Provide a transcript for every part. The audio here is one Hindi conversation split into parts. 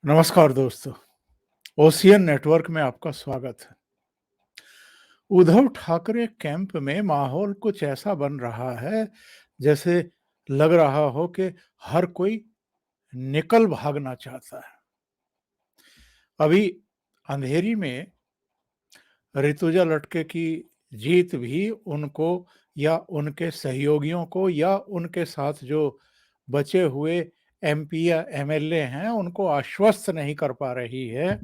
नमस्कार दोस्तों, ओशियन नेटवर्क में आपका स्वागत है। उद्धव ठाकरे कैंप में माहौल कुछ ऐसा बन रहा है, जैसे लग रहा हो कि हर कोई निकल भागना चाहता है। अभी अंधेरी में ऋतुजा लटके की जीत भी उनको या उनके सहयोगियों को या उनके साथ जो बचे हुए एमपी या एमएलए हैं, उनको आश्वस्त नहीं कर पा रही है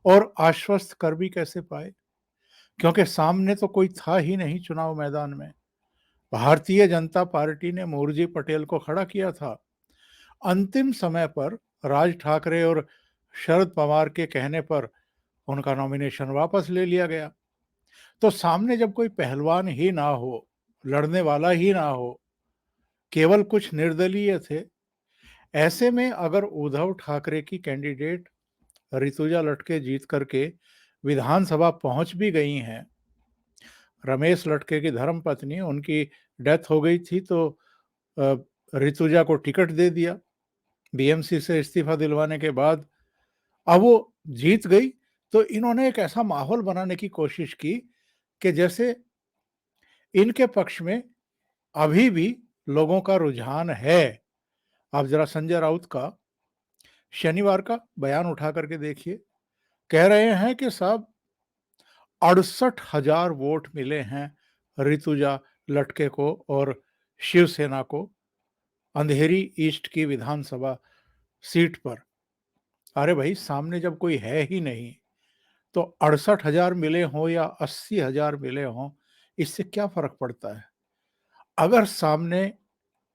और आश्वस्त कर भी कैसे पाए? क्योंकि सामने तो कोई था ही नहीं चुनाव मैदान में। भारतीय जनता पार्टी ने मोर्जी पटेल को खड़ा किया था। अंतिम समय पर राज ठाकरे और शरद पवार के कहने पर उनका नॉमिनेशन वापस ले लिया गया। तो सामने जब कोई पहलवान ही ना हो, लड़ने वाला ही ना हो, केवल कुछ निर्दलीय थे, ऐसे में अगर उद्धव ठाकरे की कैंडिडेट ऋतुजा लटके जीत करके विधानसभा पहुंच भी गई हैं, रमेश लटके की धर्मपत्नी, उनकी डेथ हो गई थी, तो अ, ऋतुजा को टिकट दे दिया बीएमसी से इस्तीफा दिलवाने के बाद। अब वो जीत गई, तो इन्होंने एक ऐसा माहौल बनाने की कोशिश की कि जैसे इनके पक्ष में अभी भी लोगों का रुझान है। आप जरा संजय राउत का शनिवार का बयान उठा करके देखिए। कह रहे हैं कि साहब 68,000 वोट मिले हैं ऋतुजा लटके को और शिवसेना को अंधेरी ईस्ट की विधानसभा सीट पर। अरे भाई, सामने जब कोई है ही नहीं, तो 68,000 मिले हों या 80,000 मिले हों, इससे क्या फर्क पड़ता है? अगर सामने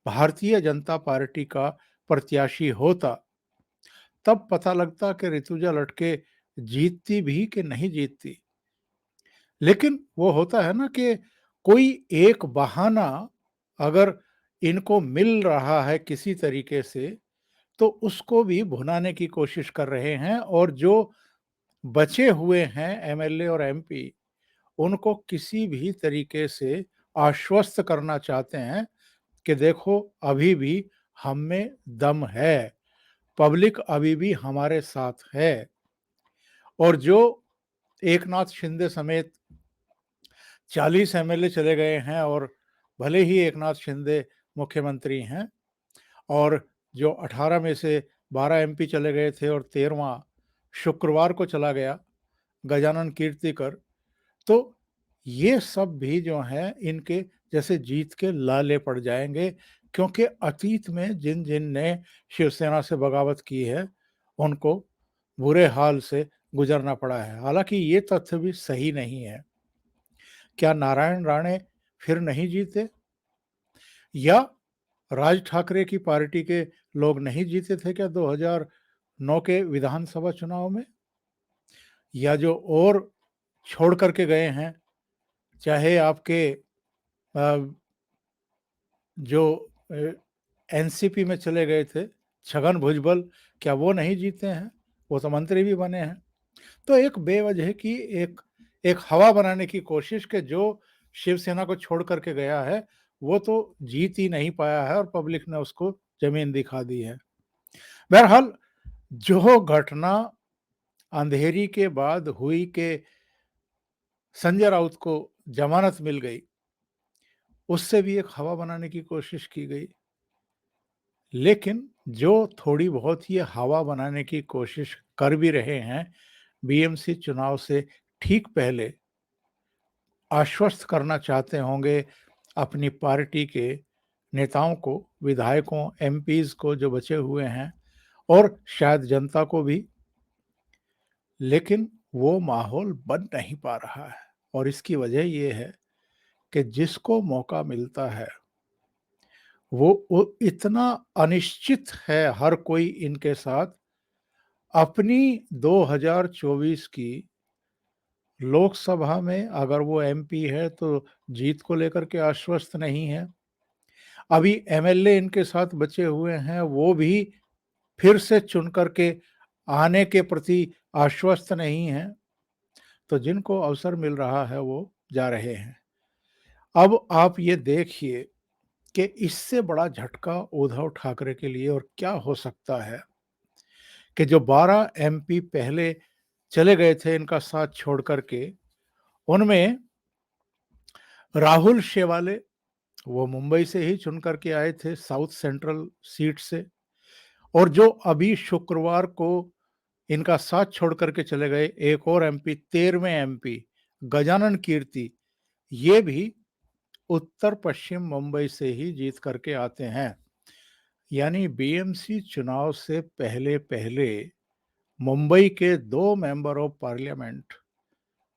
भारतीय जनता पार्टी का प्रत्याशी होता, तब पता लगता कि ऋतुजा लटके जीतती भी कि नहीं जीतती। लेकिन वो होता है ना कि कोई एक बहाना अगर इनको मिल रहा है किसी तरीके से, तो उसको भी भुनाने की कोशिश कर रहे हैं, और जो बचे हुए हैं एमएलए और एमपी, उनको किसी भी तरीके से आश्वस्त करना चाहते हैं कि देखो, अभी भी हम में दम है, पब्लिक अभी भी हमारे साथ है। और जो एकनाथ शिंदे समेत 40 एमएलए चले गए हैं, और भले ही एकनाथ शिंदे मुख्यमंत्री हैं, और जो 18 में से 12 एमपी चले गए थे और 13वां शुक्रवार को चला गया गजानन कीर्तिकर, तो ये सब भी जो हैं इनके जैसे जीत के लाले पड़ जाएंगे, क्योंकि अतीत में जिन जिन ने शिवसेना से बगावत की है, उनको बुरे हाल से गुजरना पड़ा है। हालांकि ये तथ्य भी सही नहीं है। क्या नारायण राणे फिर नहीं जीते, या राज ठाकरे की पार्टी के लोग नहीं जीते थे क्या 2009 के विधानसभा चुनाव में? या जो और छोड़ करके गए हैं, चाहे आपके अ, जो एनसीपी में चले गए थे छगन भुजबल, क्या वो नहीं जीते हैं? वो तो मंत्री भी बने हैं। तो एक बेवजह की एक एक हवा बनाने की कोशिश कि जो शिवसेना को छोड़ करके गया है, वो तो जीत ही नहीं पाया है और पब्लिक ने उसको जमीन दिखा दी है। बहरहाल, जो घटना अंधेरी के बाद हुई कि संजय राउत को जमानत मिल गई, उससे भी एक हवा बनाने की कोशिश की गई। लेकिन जो थोड़ी बहुत ये हवा बनाने की कोशिश कर भी रहे हैं, बीएमसी चुनाव से ठीक पहले आश्वस्त करना चाहते होंगे अपनी पार्टी के नेताओं को, विधायकों, एमपीज को जो बचे हुए हैं, और शायद जनता को भी। लेकिन वो माहौल बन नहीं पा रहा है, और इसकी वजह ये है कि जिसको मौका मिलता है, वो इतना अनिश्चित है हर कोई इनके साथ। अपनी 2024 की लोकसभा में अगर वो एमपी है, तो जीत को लेकर के आश्वस्त नहीं है। अभी एमएलए इनके साथ बचे हुए हैं, वो भी फिर से चुन करके आने के प्रति आश्वस्त नहीं हैं। तो जिनको अवसर मिल रहा है वो जा रहे हैं। अब आप ये देखिए कि इससे बड़ा झटका उद्धव ठाकरे के लिए और क्या हो सकता है, कि जो 12 एमपी पहले चले गए थे इनका साथ छोड़ करके, उनमें राहुल शेवाले, वो मुंबई से ही चुन करके आए थे साउथ सेंट्रल सीट से, और जो अभी शुक्रवार को इनका साथ छोड़ करके चले गए एक और एमपी, 13वें एमपी गजानन कीर्ति, ये भी उत्तर पश्चिम मुंबई से ही जीत करके आते हैं। यानी बीएमसी चुनाव से पहले पहले मुंबई के 2 मेंबर ऑफ पार्लियामेंट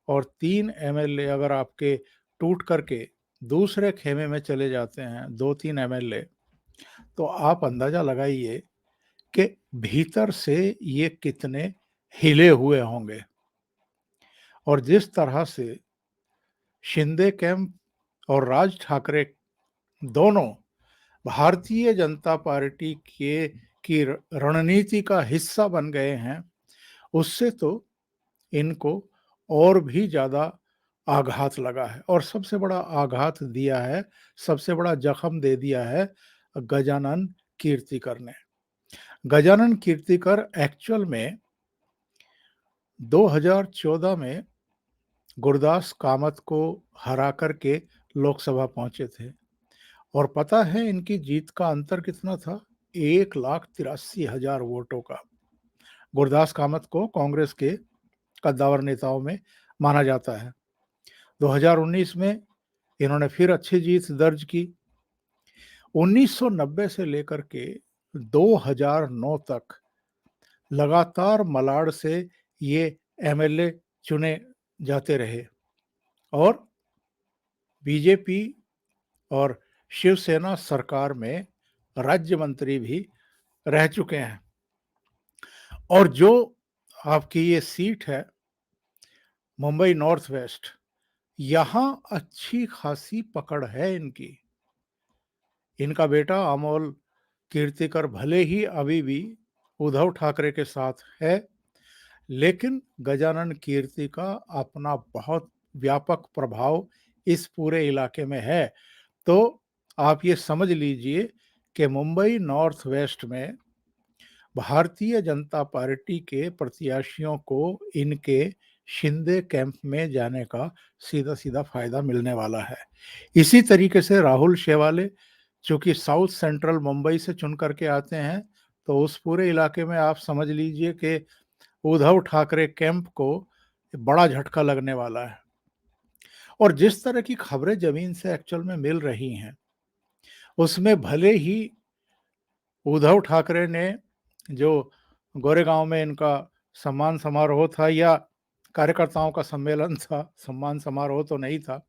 और 3 एमएलए अगर आपके टूट करके दूसरे खेमे में चले जाते हैं, 2-3 एमएलए, तो आप अंदाजा लगाइए कि भीतर से ये कितने हिले हुए होंगे। और जिस तरह से शिंदे कैंप और राज ठाकरे दोनों भारतीय जनता पार्टी के की रणनीति का हिस्सा बन गए हैं, उससे तो इनको और भी ज्यादा आघात लगा है। और सबसे बड़ा आघात दिया है, सबसे बड़ा जख्म दे दिया है गजानन कीर्तिकर ने। गजानन कीर्तिकर एक्चुअल में 2014 में गुरदास कामत को हरा करके लोकसभा पहुंचे थे, और पता है इनकी जीत का अंतर कितना था? 1,83,000 वोटों का। गुरदास कामत को कांग्रेस के कद्दावर नेताओं में माना जाता है। 2019 में इन्होंने फिर अच्छी जीत दर्ज की। 1990 से लेकर के 2009 तक लगातार मलाड से ये एमएलए चुने जाते रहे, और बीजेपी और शिवसेना सरकार में राज्य मंत्री भी रह चुके हैं। और जो आपकी ये सीट है मुंबई नॉर्थ वेस्ट, यहां अच्छी खासी पकड़ है इनकी। इनका बेटा अमोल कीर्तिकर भले ही अभी भी उद्धव ठाकरे के साथ है, लेकिन गजानन कीर्ति का अपना बहुत व्यापक प्रभाव इस पूरे इलाके में है। तो आप ये समझ लीजिए कि मुंबई नॉर्थ वेस्ट में भारतीय जनता पार्टी के प्रत्याशियों को इनके शिंदे कैंप में जाने का सीधा सीधा फायदा मिलने वाला है। इसी तरीके से राहुल शेवाले, चूंकि साउथ सेंट्रल मुंबई से चुन करके आते हैं, तो उस पूरे इलाके में आप समझ लीजिए कि उद्धव ठाकरे कैंप को बड़ा झटका लगने वाला है। और जिस तरह की खबरें जमीन से एक्चुअल में मिल रही हैं, उसमें भले ही उद्धव ठाकरे ने जो गोरेगांव में इनका सम्मान समारोह था, या कार्यकर्ताओं का सम्मेलन था, सम्मान समारोह तो नहीं था,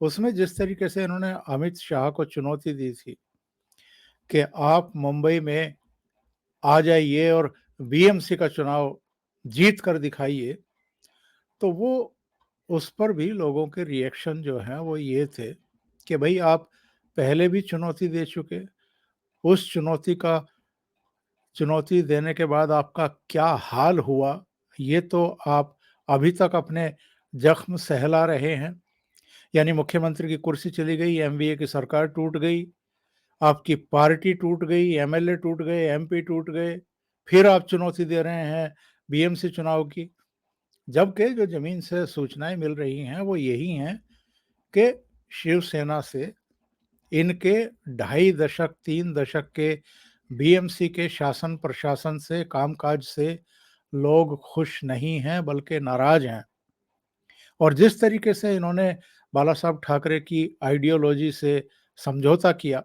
उसमें जिस तरीके से इन्होंने अमित शाह को चुनौती दी थी कि आप मुंबई में आ जाइए और बीएमसी का चुनाव जीत कर दिखाइए, तो वो उस पर भी लोगों के रिएक्शन जो हैं वो ये थे कि भाई आप पहले भी चुनौती दे चुके, उस चुनौती देने के बाद आपका क्या हाल हुआ, ये तो आप अभी तक अपने जख्म सहला रहे हैं। यानी मुख्यमंत्री की कुर्सी चली गई, एमवीए की सरकार टूट गई, आपकी पार्टी टूट गई, एमएलए टूट गए, एमपी टूट गए, फिर आप चुनौती दे रहे हैं बीएमसी चुनाव की। जबकि जो जमीन से सूचनाएं मिल रही हैं वो यही हैं कि शिवसेना से इनके 2.5 दशक 3 दशक के बीएमसी के शासन प्रशासन से, कामकाज से लोग खुश नहीं हैं बल्कि नाराज हैं। और जिस तरीके से इन्होंने बाला साहब ठाकरे की आइडियोलॉजी से समझौता किया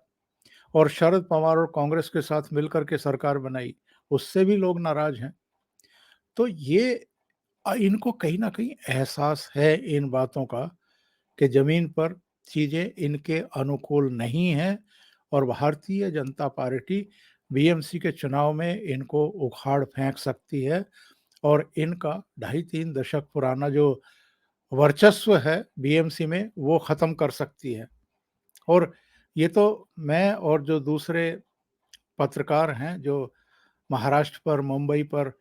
और शरद पवार और कांग्रेस के साथ मिलकर के सरकार बनाई, उससे भी लोग नाराज हैं। तो ये इनको कहीं ना कहीं एहसास है इन बातों का कि जमीन पर चीजें इनके अनुकूल नहीं हैं, और भारतीय जनता पार्टी बीएमसी के चुनाव में इनको उखाड़ फेंक सकती है, और इनका 2.5-3 दशक पुराना जो वर्चस्व है बीएमसी में वो खत्म कर सकती है। और ये तो मैं और जो दूसरे पत्रकार हैं जो महाराष्ट्र पर, मुंबई पर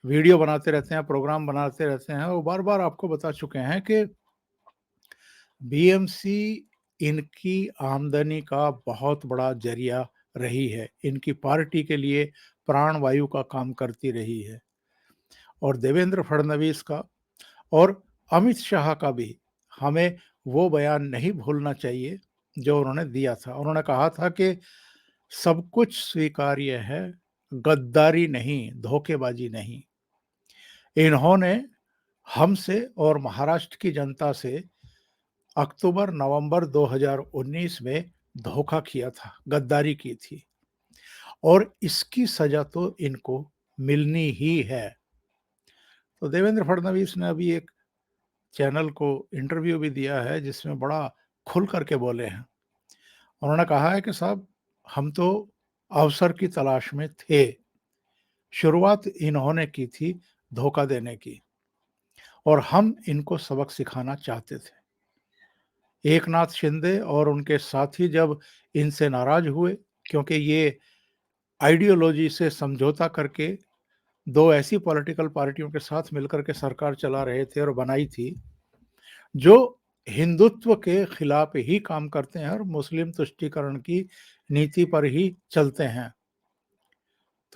वीडियो बनाते रहते हैं, प्रोग्राम बनाते रहते हैं, वो बार बार आपको बता चुके हैं कि बीएमसी इनकी आमदनी का बहुत बड़ा जरिया रही है, इनकी पार्टी के लिए प्राण वायु का काम करती रही है। और देवेंद्र फडणवीस का और अमित शाह का भी हमें वो बयान नहीं भूलना चाहिए जो उन्होंने दिया था। उन्होंने कहा था कि सब कुछ स्वीकार्य है, गद्दारी नहीं, धोखेबाजी नहीं। इन्होंने हमसे और महाराष्ट्र की जनता से अक्टूबर-नवंबर 2019 में धोखा किया था, गद्दारी की थी और इसकी सजा तो इनको मिलनी ही है। तो देवेंद्र फडणवीस ने अभी एक चैनल को इंटरव्यू भी दिया है जिसमें बड़ा खुल करके बोले हैं। उन्होंने कहा है कि साहब हम तो अवसर की तलाश में थे। शुरुआत इन्होंने की थी धोखा देने की और हम इनको सबक सिखाना चाहते थे। एकनाथ शिंदे और उनके साथी जब इनसे नाराज हुए क्योंकि ये आइडियोलॉजी से समझौता करके 2 ऐसी पॉलिटिकल पार्टियों के साथ मिलकर के सरकार चला रहे थे और बनाई थी, जो हिंदुत्व के खिलाफ ही काम करते हैं और मुस्लिम तुष्टीकरण की नीति पर ही चलते हैं।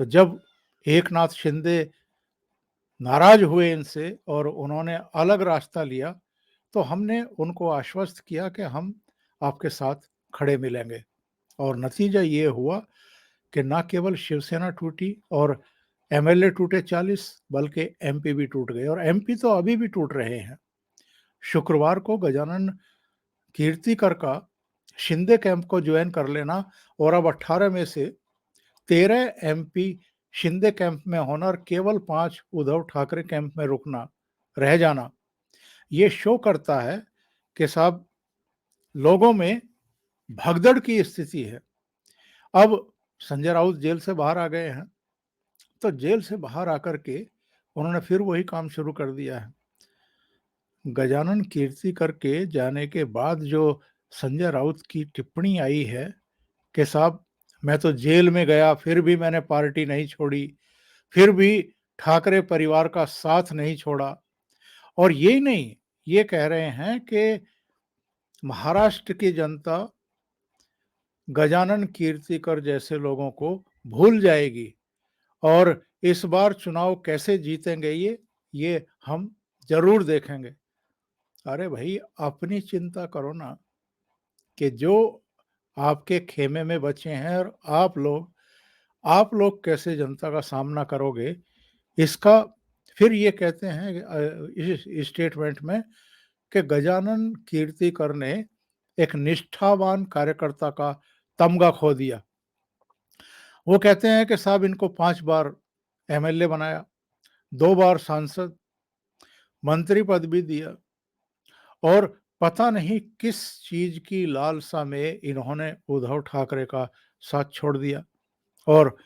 तो जब एकनाथ शिंदे नाराज हुए इनसे और उन्होंने अलग रास्ता लिया, तो हमने उनको आश्वस्त किया कि हम आपके साथ खड़े मिलेंगे और नतीजा ये हुआ कि ना केवल शिवसेना टूटी और एमएलए टूटे 40 बल्कि एमपी भी टूट गए और एमपी तो अभी भी टूट रहे हैं। शुक्रवार को गजानन कीर्तिकर का शिंदे कैंप को ज्वाइन कर लेना और अब 18 में से 13 एमपी शिंदे कैंप में होना और केवल 5 उद्धव ठाकरे कैंप में रुकना रह जाना, ये शो करता है कि साहब लोगों में भगदड़ की स्थिति है। अब संजय राउत जेल से बाहर आ गए हैं, तो जेल से बाहर आकर के उन्होंने फिर वही काम शुरू कर दिया है। गजानन कीर्तिकर के जाने के बाद जो संजय राउत की टिप्पणी आई है कि साहब मैं तो जेल में गया फिर भी मैंने पार्टी नहीं छोड़ी, फिर भी ठाकरे परिवार का साथ नहीं छोड़ा और यही नहीं, ये कह रहे हैं कि महाराष्ट्र की जनता गजानन कीर्तिकर जैसे लोगों को भूल जाएगी और इस बार चुनाव कैसे जीतेंगे ये हम जरूर देखेंगे। अरे भाई अपनी चिंता करो ना कि जो आपके खेमे में बचे हैं और आप लोग कैसे जनता का सामना करोगे इसका। फिर ये कहते हैं इस स्टेटमेंट में कि गजानन कीर्तिकर ने एक निष्ठावान कार्यकर्ता का तमगा खो दिया। वो कहते हैं कि साहब इनको 5 बार एमएलए बनाया, 2 बार सांसद, मंत्री पद भी दिया और पता नहीं किस चीज की लालसा में इन्होंने उद्धव ठाकरे का साथ छोड़ दिया और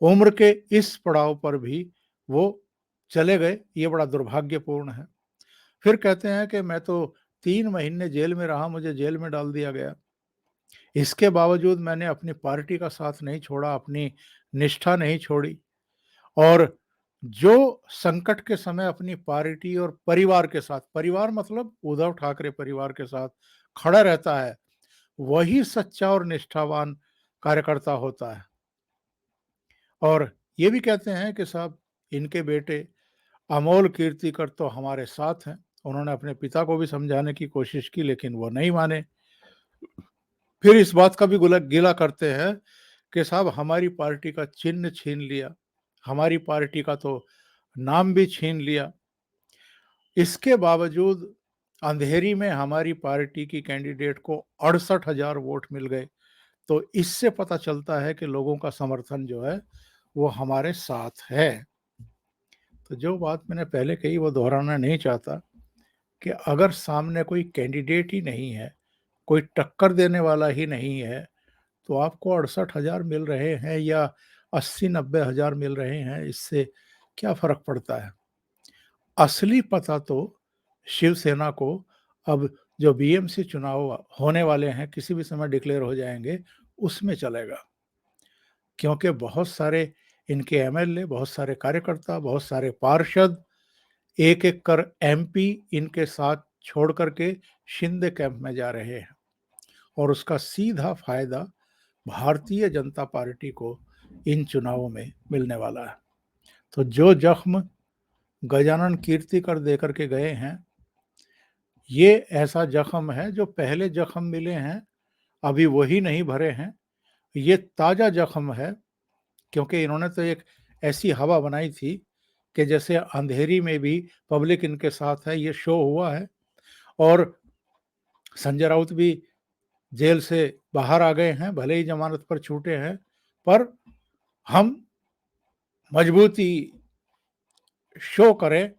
उम्र के इस पड़ाव पर भी वो चले गए, ये बड़ा दुर्भाग्यपूर्ण है। फिर कहते हैं कि मैं तो 3 महीने जेल में रहा, मुझे जेल में डाल दिया गया। इसके बावजूद मैंने अपनी पार्टी का साथ नहीं छोड़ा, अपनी निष्ठा नहीं छोड़ी और जो संकट के समय अपनी पार्टी और परिवार के साथ, परिवार मतलब उद्धव ठाकरे परिवार के साथ खड़ा रहता है, वही सच्चा और निष्ठावान कार्यकर्ता होता है। और ये भी कहते हैं कि साहब इनके बेटे अमोल कीर्तिकर तो हमारे साथ हैं। उन्होंने अपने पिता को भी समझाने की कोशिश की लेकिन वो नहीं माने। फिर इस बात का भी गिला करते हैं कि साहब हमारी पार्टी का चिन्ह छीन लिया, हमारी पार्टी का तो नाम भी छीन लिया। इसके बावजूद अंधेरी में हमारी पार्टी की कैंडिडेट को 68,000 वोट मिल गए। तो इससे पता चलता है कि लोगों का समर्थन जो है वो हमारे साथ है। तो जो बात मैंने पहले कही वो दोहराना नहीं चाहता कि अगर सामने कोई कैंडिडेट ही नहीं है, कोई टक्कर देने वाला ही नहीं है, तो आपको 68,000 मिल रहे हैं या 80-90 हज़ार मिल रहे हैं, इससे क्या फ़र्क पड़ता है। असली पता तो शिवसेना को अब जो बीएमसी चुनाव होने वाले हैं, किसी भी समय डिक्लेयर हो जाएँगे, उसमें चलेगा। क्योंकि बहुत सारे इनके एमएलए, बहुत सारे कार्यकर्ता, बहुत सारे पार्षद एक-एक कर एमपी इनके साथ छोड़ कर के शिंदे कैंप में जा रहे हैं और उसका सीधा फायदा भारतीय जनता पार्टी को इन चुनावों में मिलने वाला है। तो जो जख्म गजानन कीर्तिकर देकर के गए हैं, ये ऐसा जख्म है जो पहले जख्म मिले हैं, अभी वही नहीं भरे हैं। ये ताज़ा जख्म है, क्योंकि इन्होंने तो एक ऐसी हवा बनाई थी कि जैसे अंधेरी में भी पब्लिक इनके साथ है, ये शो हुआ है। और संजय राउत भी जेल से बाहर आ गए हैं, भले ही जमानत पर छूटे हैं, पर हम मजबूती शो करें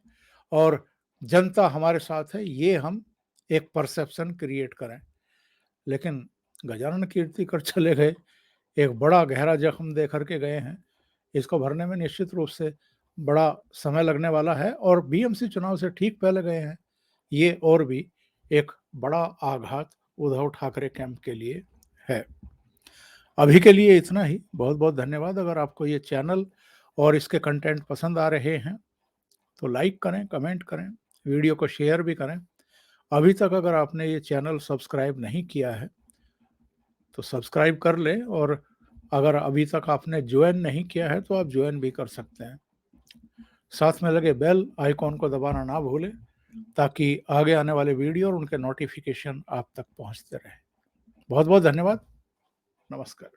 और जनता हमारे साथ है, ये हम एक परसेप्शन क्रिएट करें। लेकिन गजानन कीर्तिकर चले गए, एक बड़ा गहरा जख्म दे करके गए हैं। इसको भरने में निश्चित रूप से बड़ा समय लगने वाला है, और बीएमसी चुनाव से ठीक पहले गए हैं, ये और भी एक बड़ा आघात उद्धव ठाकरे कैंप के लिए है। अभी के लिए इतना ही। बहुत बहुत धन्यवाद। अगर आपको ये चैनल और इसके कंटेंट पसंद आ रहे हैं तो लाइक करें, कमेंट करें, वीडियो को शेयर भी करें। अभी तक अगर आपने ये चैनल सब्सक्राइब नहीं किया है तो सब्सक्राइब कर लें, और अगर अभी तक आपने ज्वाइन नहीं किया है तो आप ज्वाइन भी कर सकते हैं। साथ में लगे बेल आइकॉन को दबाना ना भूलें, ताकि आगे आने वाले वीडियो और उनके नोटिफिकेशन आप तक पहुंचते रहें। बहुत बहुत धन्यवाद। नमस्कार।